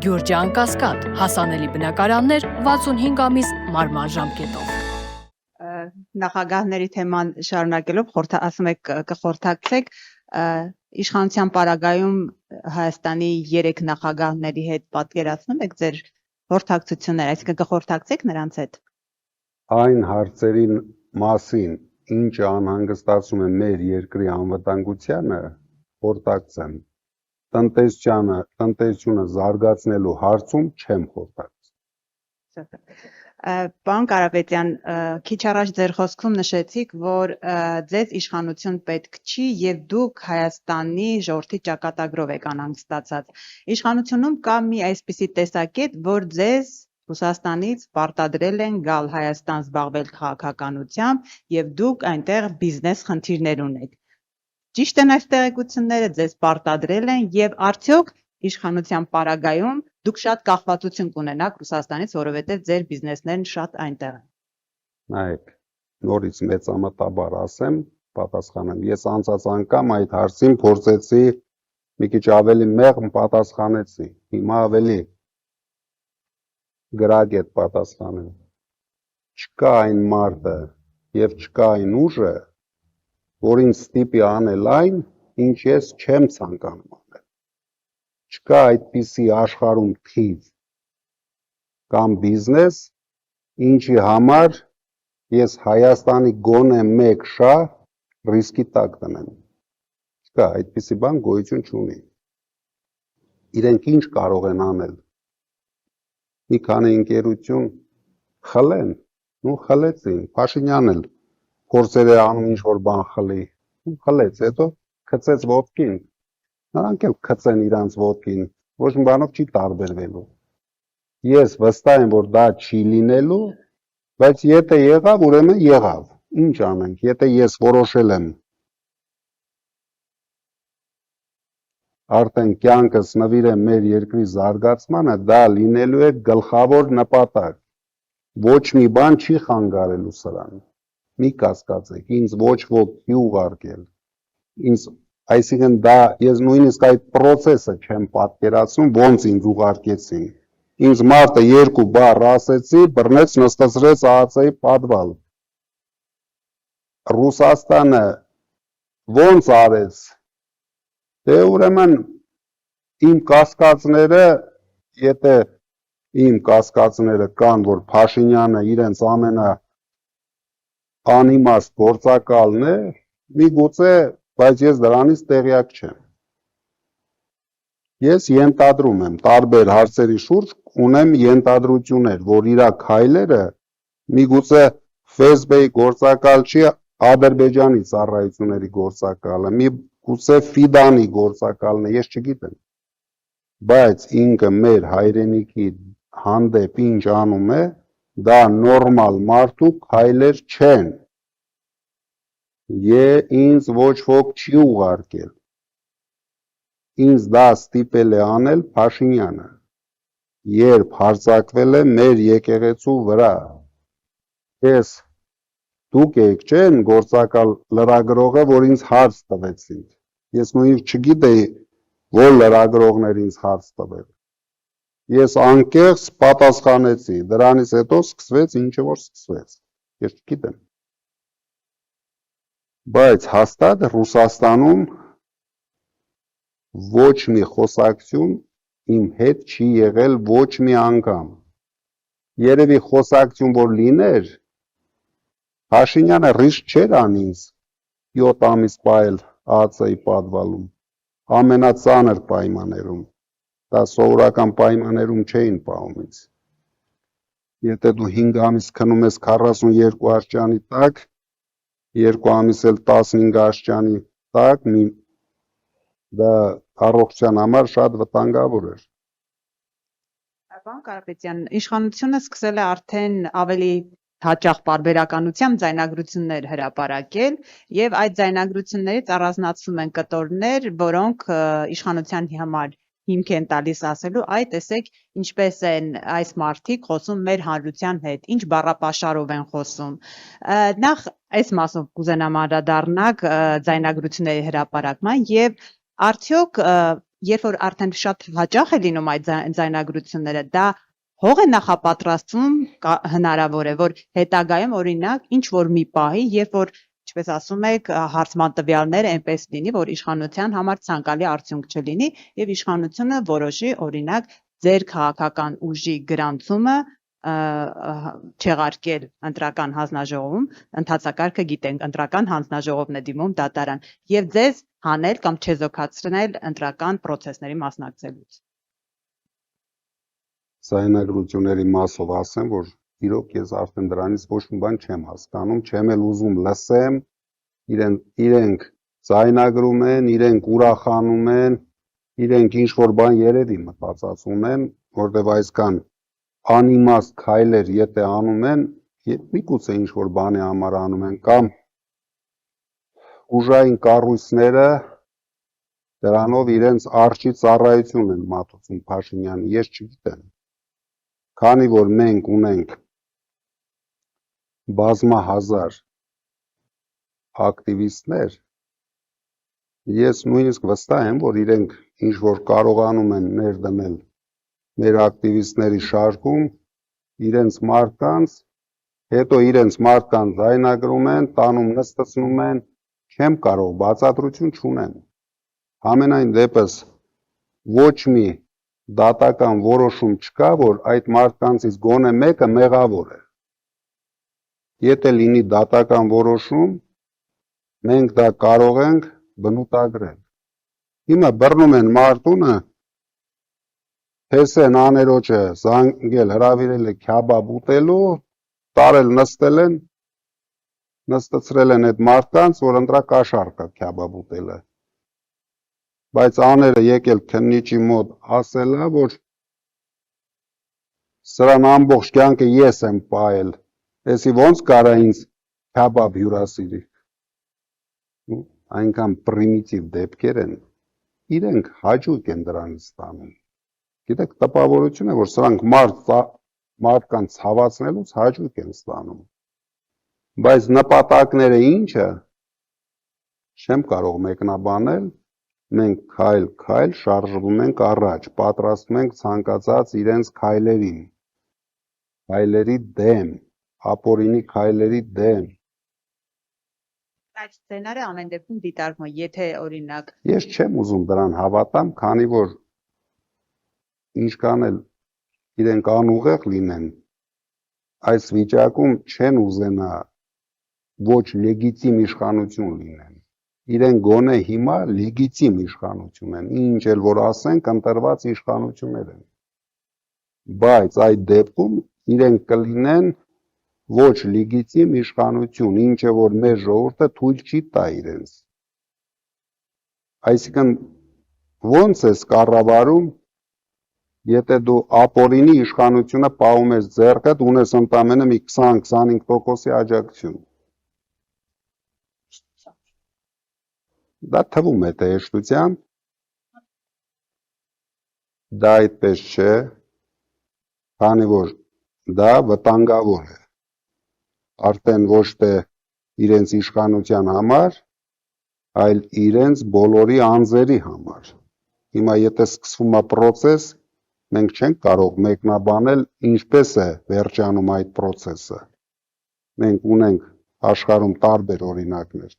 Գյուրջան Կասկադ, հասանելի բնակարաններ 65 ամիս մարման ժամկետով։ Նախագահների թեման շարունակելով ասում եք կխորհրդակցեք իշխանության պարագայում Հայաստանի 3 նախագահների հետ պատկերացնում եք ձեր խորհրդակցությունները, այսինքն կխորհրդակցեք նրանց հետ։ Այն հարցերի մասին, ինչը անհանգստացում է մեր երկրի անվտանգությանը, խորհրդակցեմ։ Տնտեսությունը զարգացնելու հարցում չեմ խորհրդակցում։ Պարոն Կարապետյան, քիչ առաջ ձեր խոսքում նշեցիք, որ ձեզ իշխանություն պետք չի եւ դուք Հայաստանի ժողովրդի ճակատագրով եք անհանգստացած։ Իշխանությունում կա մի այսպիսի տեսակետ, որ ձեզ Ռուսաստանից պարտադրել են գալ Հայաստան զբաղվել քաղաքականությամբ եւ դուք այնտեղ բիզնես խնդիրներ ունեք։ Ճիշտ են այս տեղեկությունները, ձեզ պարտադրել են եւ արդյոք իշխանության պարագայում դուք շատ կախվածություն կունենաք Ռուսաստանից, որովհետեւ ձեր բիզնեսներն շատ այնտեղ են։ Նայեք, նորից մեծամտաբար ասեմ, պատասխանեմ։ Ես անցած անգամ այդ հարցին փորձեցի մի քիչ ավելի մեղմ պատասխանեցի։ Հիմա ավելի գրագետ պատասխանեմ։ Չկա այն մարդը եւ չկա այն ուժը, որ ինձ ստիպի անել այն, ինչ ես չեմ ցանկանում անել։ Չկա այդպիսի աշխարհում թիվ կամ բիզնես, ինչի համար ես Հայաստանի գոնե մեկ շահ ռիսկի տակ դնեմ։ Չկա, այդպիսի բան գոյություն չունի։ Իրենք ինչ կարող են անել։ Մի քանի ընկերություն խլեն, ու խլեցին, Փաշինյանն էլ փորձեր է անում ինչ-որ բան խլի, ու խլեց, հետո գցեց ոտքին, նրանք էլ գցեն իրանց ոտքին, ոչ մի բանով չի տարբերվելու։ Ես վստահ եմ, որ դա չի լինելու, բայց եթե եղավ, ուրեմն եղավ, ինչ անենք, եթե ես որոշել եմ արդեն կյանքս նվիրեմ մեր երկրի զարգացմանը, դա լինելու է գլխավոր նպատակ, ոչ մի բան չի խանգարելու սրան, մի կասկածեք, ինձ ոչ ոք չի ուղարկել, այսինքն դա ես նույնիսկ այդ պրոցեսը չեմ պատկերացնում, ոնց ինձ ուղարկեցին, ինձ մարդը 2 բառ ասեցի, բռնեց նստացրեց ԱԱՑ-ի պատվալ, Ռուսաստանը ոնց արեց, դե ուրեմն իմ կասկածները, եթե իմ կասկածները կան, որ Փաշինյանը իրենց անիմաստ գործակալն է, միգուցե, բայց ես դրանից տեղյակ չեմ։ Ես ենթադրում եմ, տարբեր հարցերի շուրջ ունեմ ենթադրություններ, որ իր քայլերը միգուցե ՖՍԲ-ի գործակալ չի, Ադրբեջանի ծառայությունների գործակալը, միգուցե ՖԻԴԱՆ-ի գործակալն է, ես չգիտեմ, բայց ինքը մեր հայրենիքի հանդեպ ինչ անում է, դա նորմալ մարդու քայլեր չեն, ինձ ոչ ոք չի ուղարկել, ինձ դա ստիպել է անել Փաշինյանը, երբ հարձակվել է մեր եկեղեցու վրա, դուք եք չեն գործակալ լրագրողը, որ ինձ հարց տվեցին, ես նույնիսկ չգիտեի, որ լրագրողներ ինձ հարց տվել, ես անկեղծ պատասխանեցի, դրանից հետո սկսվեց ինչը որ սկսվեց, ես չգիտեմ, բայց հաստատ Ռուսաստանում ոչ մի խոսակցություն իմ հետ չի եղել ոչ մի անգամ, երևի խոսակցություն որ լիներ, Փաշինյանը ռիսկ չէր անի ինձ 7 ամիս պահել ԱԱՑ-ի պատվալում, ամենածանր պայմաններում, դա սովորական պայմաններում չէին պահում ինձ, եթե դու 5 ամիս քնում ես 42 աստիճանի տակ, 2 ամիս էլ 15 աստիճանի տակ, դա առողջության համար շատ վտանգավոր էր։ Պարոն Կարապետյան, իշխանությունը սկսել է արդեն ավելի հաճախ պարբերականությամբ ձայնագրություններ հրապարակել եւ այդ ձայնագրություններից առանձնացվում են կտորներ, որոնք իշխանության համար հիմք են տալիս ասելու, այ տեսեք ինչպես են այս մարդիկ խոսում մեր հանրության հետ, ինչ բառապաշարով են խոսում։ Նախ այս մասով կուզենամ անդրադառնալ ձայնագրությունների հրապարակման եւ արդյոք երբ որ արդեն շատ հաճախ է լինում այդ ձայնագրությունները, դա հող է նախապատրաստվում հնարավոր է, որ հետագայում օրինակ ինչ որ մի պահի, երբ որ ինչպես ասում եք, հարցման տվյալները այնպես լինի, որ իշխանության համար ցանկալի արդյունք չլինի եւ իշխանությունը որոշի օրինակ ձեր քաղաքական ուժի գրանցումը չեղարկել ընտրական հանձնաժողովում, ընթացակարգը գիտենք, ընտրական հանձնաժողովն է դիմում դատարան եւ ձեզ հանել կամ չեզոքացնել ընտրական process-ների մասնակցելուց։ Ձայնագրությունների մասով ասեմ, որ իրոք ես արդեն դրանից ոչ մի բան չեմ հասկանում, չեմ էլ ուզում լսեմ, իրենք ձայնագրում են, իրենք ուրախանում են, իրենք ինչ որ բան երևի մտածած ունեն, որտեղ այսքան անիմաստ քայլեր եթե անում են, միգուցե ինչ որ բանի համար անում են, կամ ուժային կառույցները դրանով իրենց արջի ծառայություն են մատուցում Փաշինյանի, ես չգիտեմ, քանի որ մենք ունենք բազմահազար ակտիվիստներ, ես նույնիսկ վստահ եմ, որ իրենք ինչ որ կարողանում են ներդնել մեր ակտիվիստների շարքում, իրենց մարդկանց, հետո իրենց մարդկանց ձայնագրում են, տանում նստեցնում են, չեմ կարող, բացատրություն չունեմ։ Համենայն դեպս ոչ մի դատական որոշում չկա, որ այդ մարդկանցից գոնե մեկը մեղավոր է։ Եթե լինի դատական որոշում, մենք դա կարող ենք բնութագրել։ Հիմա բռնում են մարդունը, Հեսեն աներոջը զանգել հրավիրել է քյաբաբ ուտելու, տարել նստել են, նստեցրել են այդ մարդկանց, որ ընտրակաշառք կա քյաբաբ ուտելը։ Բայց աները եկել քննիչի մոտ ասել է, որ սրան ամբողջ կյանքը ես եմ պահել, էսի ոնց կարա ինձ քյաբաբ հյուրասիրի։ Այնքան պրիմիտիվ դեպքեր են, իրենք հաճույք են դրանից ստանում։ Գիտեք, տպավորություն է, որ սրանք մարդկանց ցավացնելուց հաճույք են ստանում։ Բայց նպատակները ինչը, չեմ կարող մեկնաբանել, մենք քայլ շարժվում ենք առաջ, պատրաստվում ենք ցանկացած իրենց քայլերին, քայլերի դեմ, ապօրինի քայլերի դեմ։ Այդ սցենարը ամեն դեպքում դիտարկվում է, եթե օրինակ Ես չեմ ուզում դրան հավատամ, քանի որ ինչքան էլ իրենք անուղեղ լինեն, այս վիճակում չեն ուզենա ոչ լեգիտիմ իշխանություն լինեն։ Իրենք գոնե հիմա լեգիտիմ իշխանություն են, ինչ էլ որ ասենք, ընտրված իշխանություններ են։ Բայց այդ դեպքում իրենք կլինեն ոչ լեգիտիմ իշխանություն, ինչը որ մեր ժողովուրդը թույլ չի տա իրենց։ Այսինքն ոնց է կառավարում, եթե դու ապօրինի իշխանությունը պահում ես ձեռքդ, ունես ընդամենը մի 20-25% աջակցություն։ Դա թվում է հեշտությամբ, դա այդպես չէ, քանի որ դա վտանգավոր է, արդեն ոչ թե իրենց իշխանության համար, այլ իրենց բոլորի անձերի համար։ Հիմա եթե սկսվում է process, մենք չենք կարող մեկնաբանել ինչպես է վերջանում այդ process-ը։ Մենք ունենք աշխարհում տարբեր օրինակներ։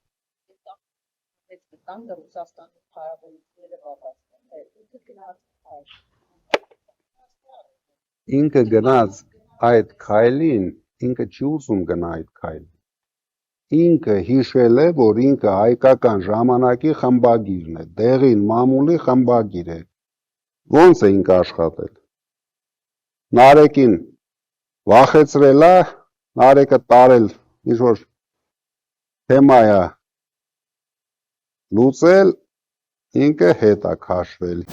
Ինքը գնաց այդ քայլին, ինքը չի ուզում գնա այդ քայլին։ Ինքը հիշել է, որ ինքը հայկական ժամանակի խմբագիրն է, դեղին մամուլի խմբագիր է։ Ոնց է ինքը աշխատել։ Նարեկին վախեցրել է, Նարեկը տարել ինչ որ թեմա է լուծել, ինքը հետ է քաշվել։